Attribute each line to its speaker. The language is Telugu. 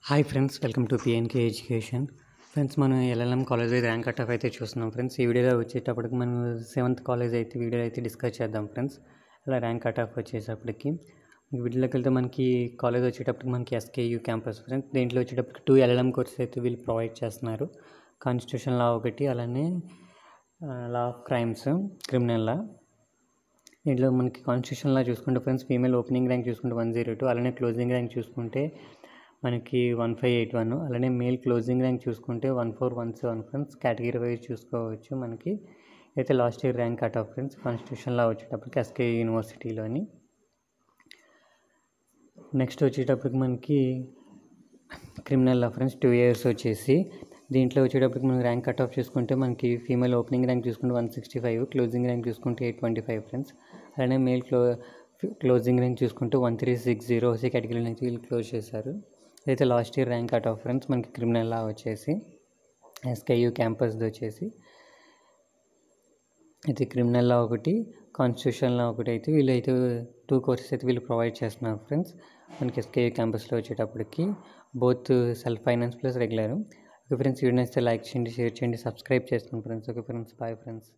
Speaker 1: Hi friends, welcome to PNK education. Friends, మనం ఎల్ఎల్ఎం కాలేజ్ అయితే ర్యాంక్ కట్ ఆఫ్ అయితే చూస్తున్నాం ఫ్రెండ్స్. ఈ వీడియోలో వచ్చేటప్పటికి మనం 7th కాలేజ్ అయితే వీడియో అయితే డిస్కస్ చేద్దాం ఫ్రెండ్స్. అలా ర్యాంక్ కట్ ఆఫ్ వచ్చేటప్పటికి వీడియోలోకి వెళ్తే మనకి కాలేజ్ వచ్చేటప్పటికి మనకి ఎస్కేయూ క్యాంపస్ ఫ్రెండ్స్. దీంట్లో వచ్చేటప్పటికి 2 ఎల్ఎల్ఎం కోర్సెస్ అయితే వీళ్ళు ప్రొవైడ్ చేస్తున్నారు. కాన్స్టిట్యూషన్ లా ఒకటి, అలానే లా ఆఫ్ క్రైమ్స్, క్రిమినల్ లా. దీంట్లో మనకి కాన్స్టిట్యూషన్ లా చూసుకుంటే ఫ్రెండ్స్, ఫీమేల్ ఓపెనింగ్ ర్యాంక్ చూసుకుంటే 102, అలానే క్లోజింగ్ ర్యాంక్ చూసుకుంటే మనకి 1581, అలానే మేల్ క్లోజింగ్ ర్యాంక్ చూసుకుంటే 1417 ఫ్రెండ్స్. కేటగిరీ వైజ్ చూసుకోవచ్చు. మనకి అయితే last year rank cut off friends కాన్స్టిట్యూషన్లో వచ్చేటప్పటికి ఎస్కే యూనివర్సిటీలోని. నెక్స్ట్ వచ్చేటప్పటికి మనకి క్రిమినల్ లా ఫ్రెండ్స్ 2 years వచ్చేసి. దీంట్లో వచ్చేటప్పటికి మనం ర్యాంక్ కట్ ఆఫ్ చూసుకుంటే మనకి ఫీమేల్ ఓపెనింగ్ ర్యాంక్ చూసుకుంటే 165, క్లోజింగ్ ర్యాంక్ చూసుకుంటే 825 ఫ్రెండ్స్. అలానే మేల్ క్లోజింగ్ ర్యాంక్ చూసుకుంటే 1360 ఓసీ కేటగిరీ నుంచి వీళ్ళు క్లోజ్ చేశారు. అయితే last year rank cut off friends మనకి క్రిమినల్ లా వచ్చేసి ఎస్కేయూ క్యాంపస్ది వచ్చేసి. అయితే క్రిమినల్ లా ఒకటి, కాన్స్టిట్యూషన్ లా ఒకటి అయితే వీళ్ళైతే 2 కోర్సెస్ అయితే వీళ్ళు ప్రొవైడ్ చేస్తున్నారు ఫ్రెండ్స్ మనకి ఎస్కేయూ క్యాంపస్లో వచ్చేటప్పటికి. Both self finance plus regular. Okay friends, video నచ్చితే లైక్ చేయండి, షేర్ చేయండి, సబ్స్క్రైబ్ చేసుకోండి friends. Okay friends, bye friends.